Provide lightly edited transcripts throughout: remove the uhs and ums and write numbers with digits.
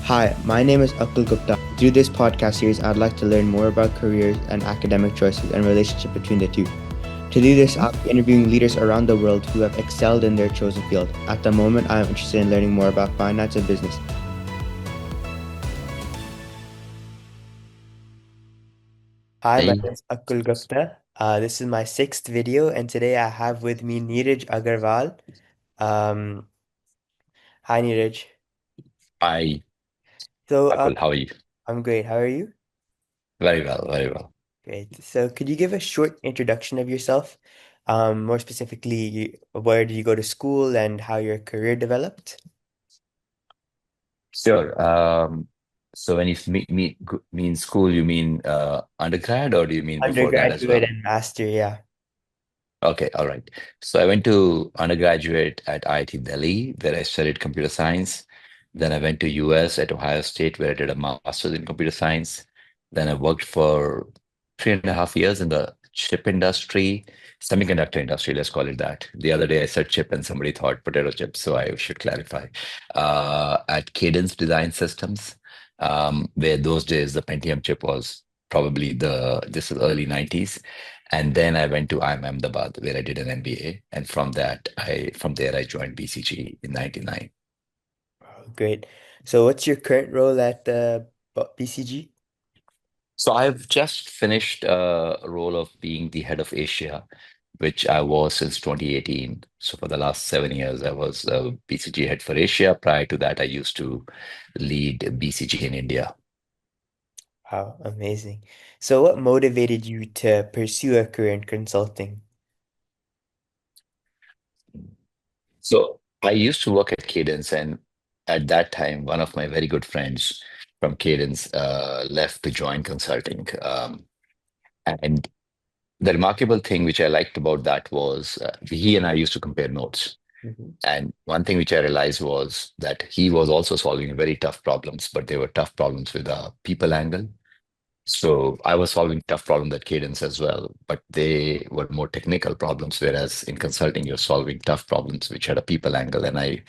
Hi, my name is Akul Gupta. Through this podcast series, I'd like to learn more about careers and academic choices and relationship between the two. To do this, I'll be interviewing leaders around the world who have excelled in their chosen field. At the moment, I am interested in learning more about finance and business. Hi, my Hi, name is Akul Gupta. This is my sixth video, and today I have with me Neeraj Aggarwal. Um, Hi, Neeraj. hi, So, Akul. How are you? I'm great. How are you? Very well, very well. Great. So could you give a short introduction of yourself? More specifically, where did you go to school and how your career developed? Sure. So when you mean school, you mean undergrad, or do you mean before that as Undergraduate well? and master, yeah. Okay, all right. So I went to undergraduate at IIT Delhi, where I studied computer science. Then I went to US at Ohio State, where I did a master's in computer science. Then I worked for 3.5 years in the chip industry, semiconductor industry, let's call it that. The other day I said chip and somebody thought potato chip, so I should clarify. At Cadence Design Systems, where those days the Pentium chip was probably this is early 90s. And then I went to IIM Ahmedabad, where I did an MBA. And from there I joined BCG in 99. Oh, great. So what's your current role at BCG? So I've just finished a role of being the head of Asia, which I was since 2018. So for the last 7 years, I was BCG head for Asia. Prior to that, I used to lead BCG in India. Wow, amazing. So what motivated you to pursue a career in consulting? So I used to work at Cadence, and at that time, one of my very good friends from Cadence left to join consulting. And the remarkable thing which I liked about that was he and I used to compare notes. Mhm. And one thing which I realized was that he was also solving very tough problems, but they were tough problems with a people angle. So I was solving tough problems at Cadence as well, but they were more technical problems, whereas in consulting, you're solving tough problems which had a people angle. And I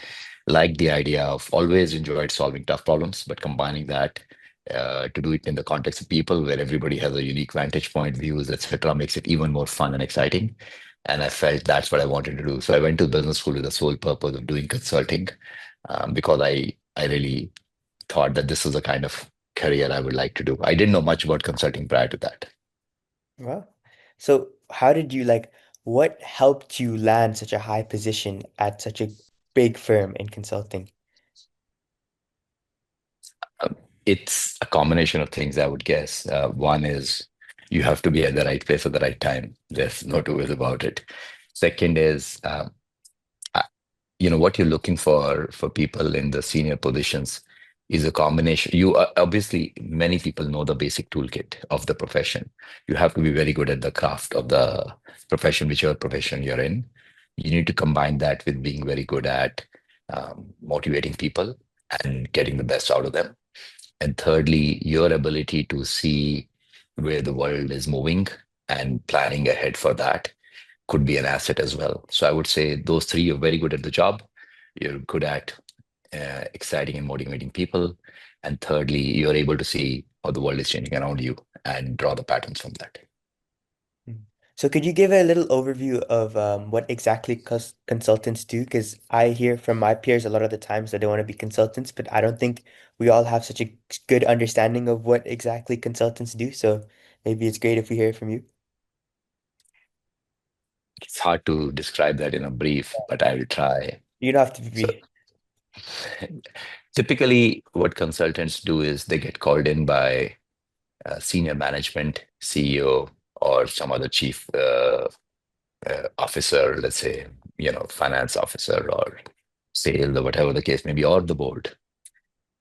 liked the idea of always enjoyed solving tough problems, but combining that to do it in the context of people where everybody has a unique vantage point, views, etc., makes it even more fun and exciting. And I felt that's what I wanted to do. So I went to business school with the sole purpose of doing consulting because I really thought that this is the kind of career I would like to do. I didn't know much about consulting prior to that. Wow. So how did you what helped you land such a high position at such a big firm in consulting? Um, it's a combination of things, I would guess. One is you have to be at the right place at the right time. There's no two ways about it. Second is, uh, what you're looking for people in the senior positions is a combination. You obviously many people know the basic toolkit of the profession. You have to be very good at the craft of the profession, whichever profession you're in. You need to combine that with being very good at motivating people and getting the best out of them. And thirdly, your ability to see where the world is moving and planning ahead for that could be an asset as well. So I would say those three, you're very good at the job. You're good at exciting and motivating people. And thirdly, you're able to see how the world is changing around you and draw the patterns from that. Mm. So could you give a little overview of what exactly consultants do? Because I hear from my peers a lot of the times that they want to be consultants, but I don't think we all have such a good understanding of what exactly consultants do. So maybe it's great if we hear from you. It's hard to describe that in a brief, but I will try. You don't have to So be. typically, what consultants do is they get called in by senior management, CEO, or some other chief officer, let's say, finance officer or sales or whatever the case may be, or the board.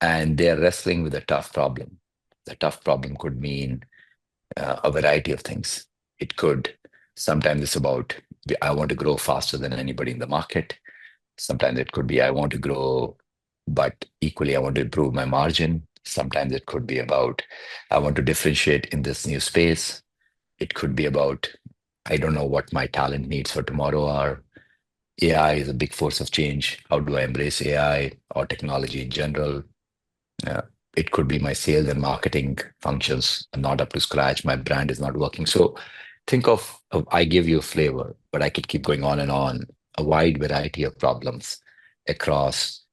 And they are wrestling with a tough problem. The tough problem could mean a variety of things. It could, sometimes it's about, I want to grow faster than anybody in the market. Sometimes it could be, I want to grow, but equally, I want to improve my margin. Sometimes it could be about, I want to differentiate in this new space. It could be about, I don't know what my talent needs for tomorrow are. AI is a big force of change. How do I embrace AI or technology in general? Uh, it could be my sales and marketing functions are not up to scratch. My brand is not working. So think of I give you a flavor, but I could keep going on and on. A wide variety of problems across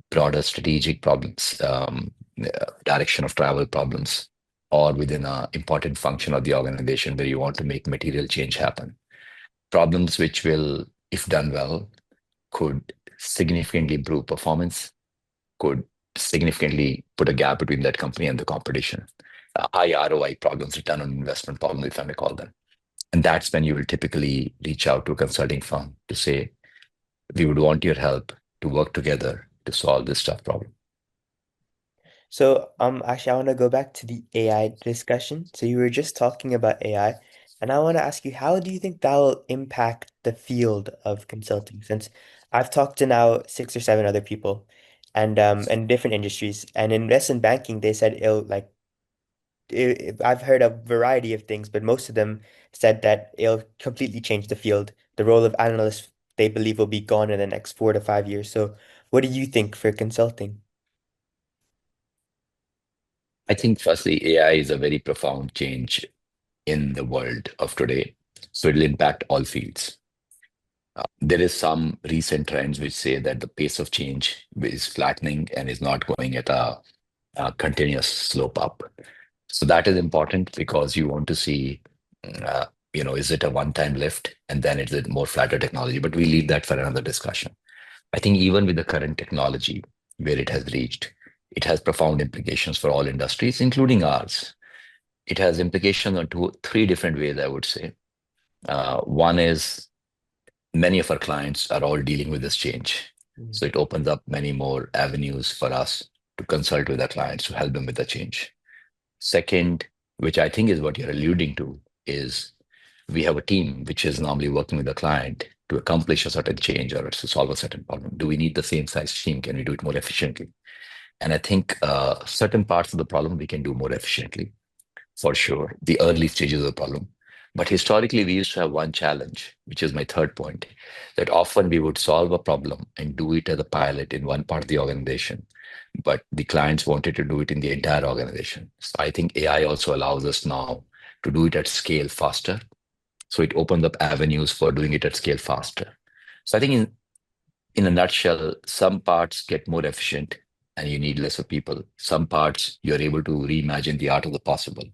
broader strategic problems, direction of travel problems, or within a important function of the organization where you want to make material change happen. Problems which will, if done well, could significantly improve performance, could significantly put a gap between that company and the competition. High ROI problems, return on investment problems, if I may call them. And that's when you will typically reach out to a consulting firm to say, we would want your help to work together to solve this tough problem. So, actually, I want to go back to the AI discussion. So, you were just talking about AI, and I want to ask you, how do you think that will impact the field of consulting? Since I've talked to now six or seven other people, and in different industries, and in investment banking, they said it'll like I've heard a variety of things, but most of them said that it'll completely change the field. The role of analyst, they believe, will be gone in the next 4 to 5 years. So, what do you think for consulting? I think, firstly, AI is a very profound change in the world of today. So it'll impact all fields. There is some recent trends which say that the pace of change is flattening and is not going at a continuous slope up. So that is important because you want to see, uh, is it a one-time lift and then is it more flatter technology? But we leave that for another discussion. I think even with the current technology where it has reached, it has profound implications for all industries, including ours. It has implications on three different ways, I would say. One is many of our clients are all dealing with this change. Mm. So it opens up many more avenues for us to consult with our clients to help them with the change. Second, which I think is what you're alluding to, is we have a team which is normally working with the client to accomplish a certain change or to solve a certain problem. Do we need the same size team? Can we do it more efficiently? And I think certain parts of the problem we can do more efficiently, for sure, the early stages of the problem. But historically, we used to have one challenge, which is my third point, that often we would solve a problem and do it as a pilot in one part of the organization, but the clients wanted to do it in the entire organization. So I think AI also allows us now to do it at scale faster. So it opens up avenues for doing it at scale faster. So I think in a nutshell, some parts get more efficient and you need lesser people. Some parts you're able to reimagine the art of the possible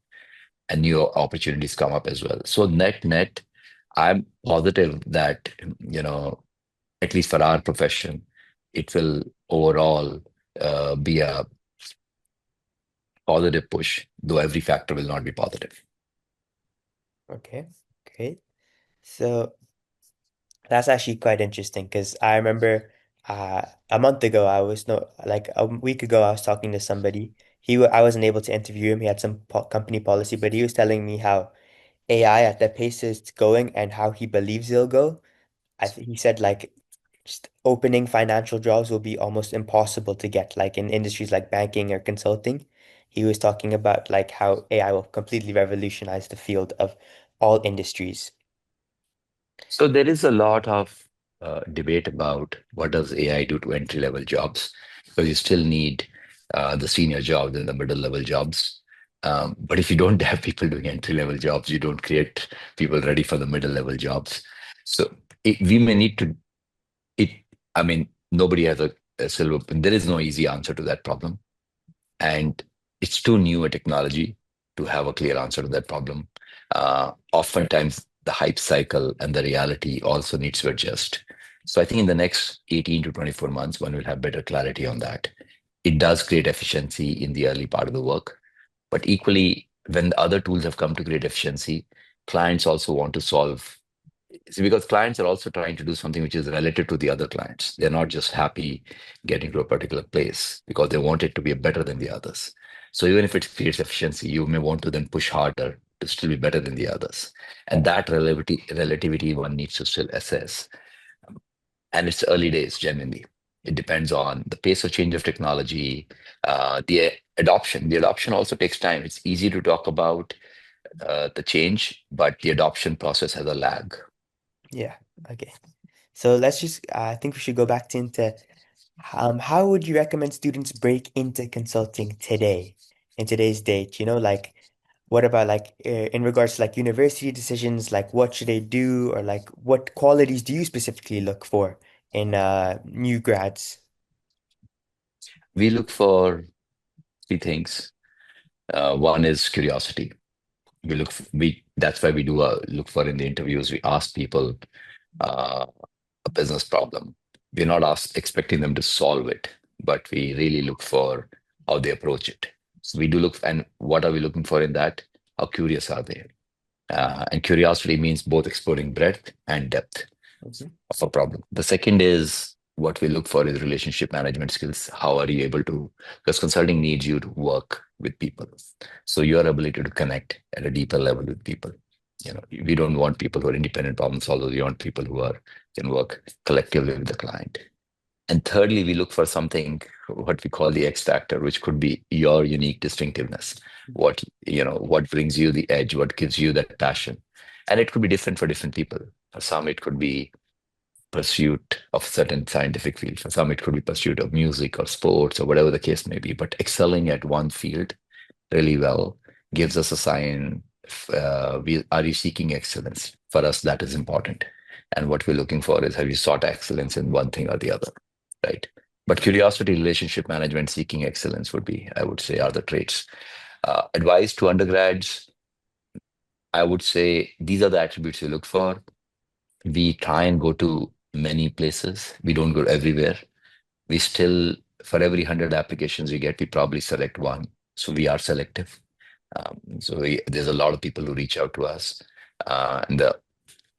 and new opportunities come up as well. So net, I'm positive that, at least for our profession, it will overall be a positive push, though every factor will not be positive. Okay, great. So that's actually quite interesting because I remember a month ago I was no like a week ago I was talking to somebody. I wasn't able to interview him. He had some po company policy, but he was telling me how AI at the pace it's going and how he believes it'll go. He said like just opening financial jobs will be almost impossible to get, like in industries like banking or consulting. He was talking about like how AI will completely revolutionize the field of all industries. So there is a lot of debate about what does AI do to entry level jobs, because you still need the senior jobs and the middle level jobs. But if you don't have people doing entry level jobs, you don't create people ready for the middle level jobs. So we may need to it. I mean, nobody has a silver. There is no easy answer to that problem. And it's too new a technology to have a clear answer to that problem. Oftentimes, the hype cycle and the reality also needs to adjust. So I think in the next 18 to 24 months, one will have better clarity on that. It does create efficiency in the early part of the work, but equally, when the other tools have come to create efficiency, clients also want to solve. See, because clients are also trying to do something which is relative to the other clients. They're not just happy getting to a particular place because they want it to be better than the others. So even if it creates efficiency, you may want to then push harder to still be better than the others. And that relativity one needs to still assess. And it's early days, genuinely. It depends on the pace of change of technology, the adoption. The adoption also takes time. It's easy to talk about the change, but the adoption process has a lag. Yeah. Okay. So let's just I think we should go back into How would you recommend students break into consulting today, in today's date? Like what about like in regards to like university decisions, like what should they do, or like what qualities do you specifically look for in new grads? We look for three things. One is curiosity. We that's why we do look for in the interviews. We ask people uh, a business problem. We're not expecting them to solve it, but we really look for how they approach it. So we do look, and what are we looking for in that? How curious are they? And curiosity means both exploring breadth and depth Mhm. of a problem. The second is what we look for is relationship management skills. How are you able to, because consulting needs you to work with people. So your ability to connect at a deeper level with people. We don't want people who are independent problem solvers. We want people who are can work collectively with the client. And thirdly, we look for something what we call the X factor, which could be your unique distinctiveness. What brings you the edge, what gives you that passion. And it could be different for different people. For some, it could be pursuit of certain scientific field. For some, it could be pursuit of music or sports or whatever the case may be. But excelling at one field really well gives us a sign. Are you seeking excellence? For us, that is important. And what we're looking for is have you sought excellence in one thing or the other, right? But curiosity, relationship management, seeking excellence would be, I would say, are the traits. Advice to undergrads, I would say these are the attributes you look for. We try and go to many places. We don't go everywhere. We still, for every 100 applications we get, we probably select one. So we are selective. There's a lot of people who reach out to us.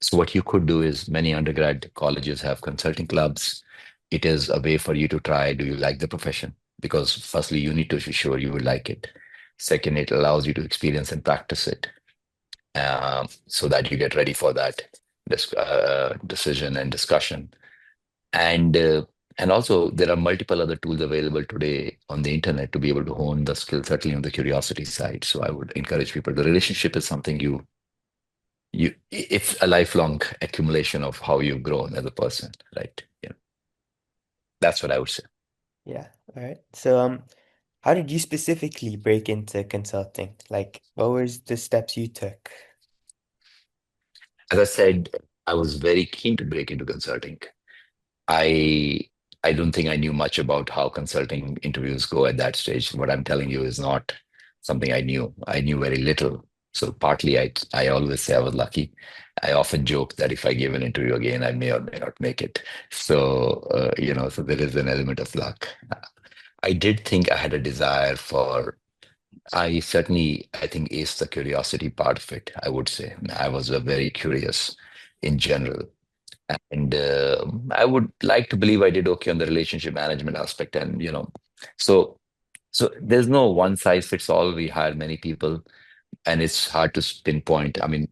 So what you could do is many undergrad colleges have consulting clubs. It is a way for you to try, do you like the profession? Because firstly, you need to be sure you will like it. Second, it allows you to experience and practice it so that you get ready for that decision and discussion. And uh, and also there are multiple other tools available today on the internet to be able to hone the skill, certainly on the curiosity side. So I would encourage people. The relationship is something it's a lifelong accumulation of how you've grown as a person, right? That's what I would say. Yeah. All right. So how did you specifically break into consulting? Like what was the steps you took? As I said, I was very keen to break into consulting. I I don't think I knew much about how consulting interviews go at that stage. What I'm telling you is not something I knew. I knew very little. So partly I always say I was lucky. I often joke that if I give an interview again, I may or may not make it. So there is an element of luck. I did think I had a desire for, I think, is the curiosity part of it, I would say. I was very curious in general. And I would like to believe I did okay on the relationship management aspect. So, so there's no one size fits all. We hire many people and it's hard to pinpoint. I mean,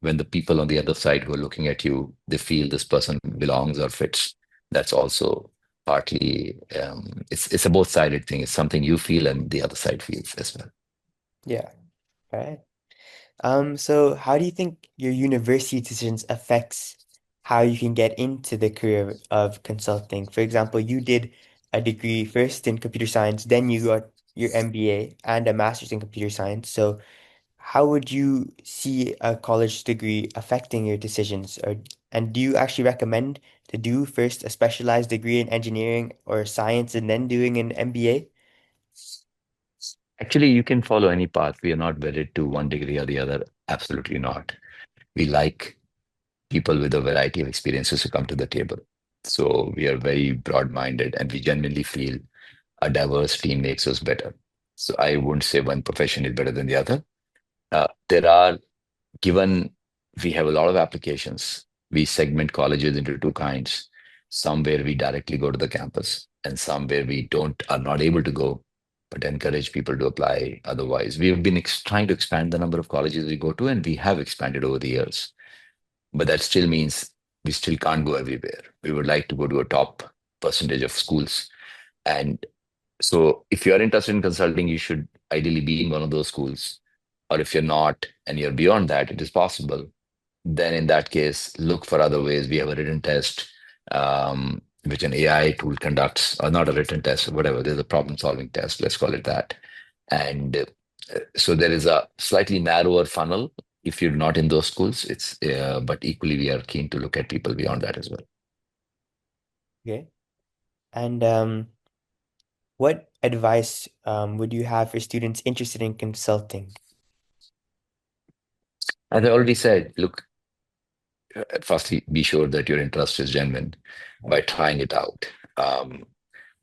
when the people on the other side who are looking at you, they feel this person belongs or fits. That's also partly, it's a both-sided thing. It's something you feel and the other side feels as well. Yeah. All right. So how do you think your university decisions affects how you can get into the career of consulting? For example, you did a degree first in computer science, then you got your MBA and a master's in computer science. So how would you see a college degree affecting your decisions? And do you actually recommend to do first a specialized degree in engineering or science and then doing an MBA? Actually, you can follow any path. We are not wedded to one degree or the other. Absolutely not. We like people with a variety of experiences who come to the table. So we are very broad-minded and we genuinely feel a diverse team makes us better. So I wouldn't say one profession is better than the other. There are, given we have a lot of applications, we segment colleges into two kinds. Some where we directly go to the campus and some where we are not able to go, but encourage people to apply otherwise. We've been trying to expand the number of colleges we go to, and we have expanded over the years. But that still means we still can't go everywhere. We would like to go to a top percentage of schools. And so if you're interested in consulting, you should ideally be in one of those schools. Or if you're not and you're beyond that, it is possible. Then in that case, look for other ways. We have a written test. which an AI tool conducts, or not a written test, or whatever. There's a problem-solving test, let's call it that. And so there is a slightly narrower funnel if you're not in those schools. But equally, we are keen to look at people beyond that as well. Okay. And what advice would you have for students interested in consulting? As I already said, look, firstly, be sure that your interest is genuine by trying it out. Um,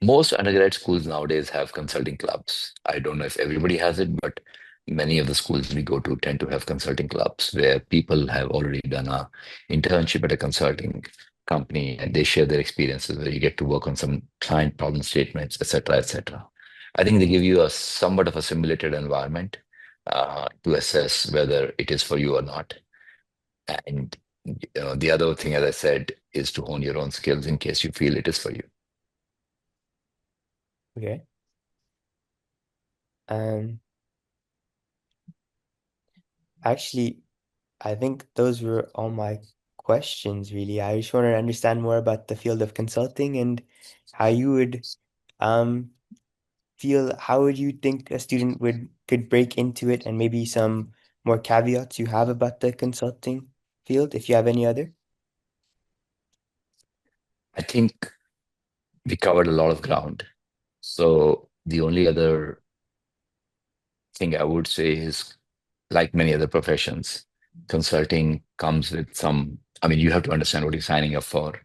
Most undergrad schools nowadays have consulting clubs. I don't know if everybody has it, but many of the schools we go to tend to have consulting clubs where people have already done a internship at a consulting company and they share their experiences where you get to work on some client problem statements, et cetera, et cetera. I think they give you a somewhat of a simulated environment to assess whether it is for you or not. And the other thing, as I said, is to hone your own skills in case you feel it is for you. Okay. Um, Actually, I think those were all my questions, really. I just wanted to understand more about the field of consulting and how you would um how would you think a student would could break into it and maybe some more caveats you have about the consulting field, if you have any other. I think we covered a lot of ground. So the only other thing I would say is, like many other professions, consulting comes with some, I mean, you have to understand what you're signing up for.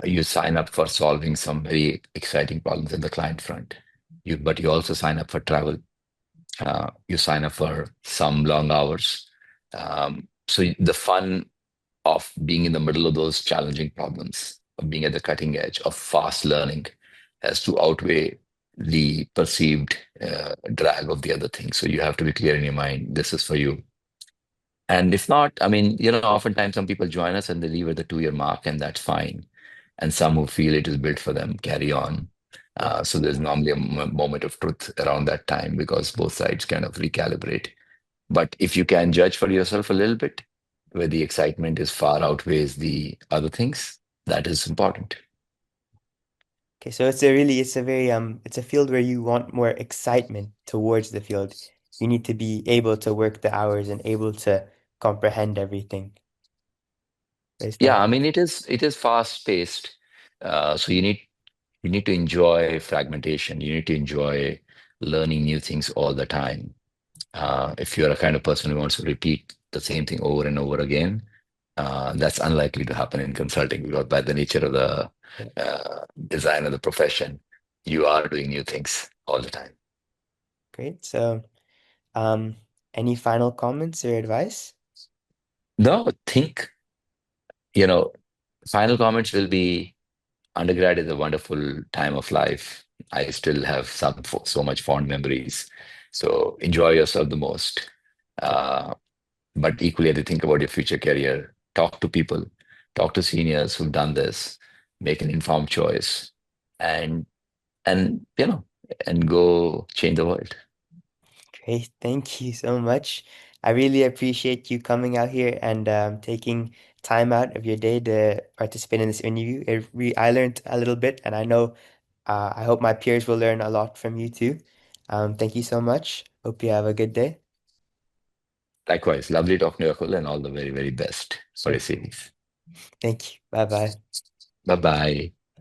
You sign up for solving some very exciting problems at the client front. But you also sign up for travel. You sign up for some long hours. So the fun of being in the middle of those challenging problems, of being at the cutting edge of fast learning, has to outweigh the perceived drag of the other things. So you have to be clear in your mind, this is for you. And if not, I mean, oftentimes some people join us and they leave at the 2 year mark, and that's fine. And some who feel it is built for them carry on. Yeah. So there's normally a moment of truth around that time because both sides kind of recalibrate. But if you can judge for yourself a little bit, where the excitement is far outweighs the other things, that is important. Okay, so it's a very it's a field where you want more excitement towards the field. You need to be able to work the hours and able to comprehend everything based on Yeah, that. I mean it is fast paced. So you need to enjoy fragmentation. You need to enjoy learning new things all the time. If you're a kind of person who wants to repeat the same thing over and over again, that's unlikely to happen in consulting because by the nature of the Yeah. design of the profession, you are doing new things all the time. Great. So, um, any final comments or advice? No, think, you know, final comments will be undergrad is a wonderful time of life. I still have so much fond memories. So enjoy yourself the most. Okay. Uh, but equally, as you think about your future career, talk to people, talk to seniors who've done this, make an informed choice, and and and go change the world. Great. Thank you so much. I really appreciate you coming out here and taking time out of your day to participate in this interview. I learned a little bit, and I know I hope my peers will learn a lot from you too. Thank you so much. Hope you have a good day. Likewise, lovely talking to you, Akul, and all the very, very best for your Okay. series. Thank you. Bye bye. Bye bye.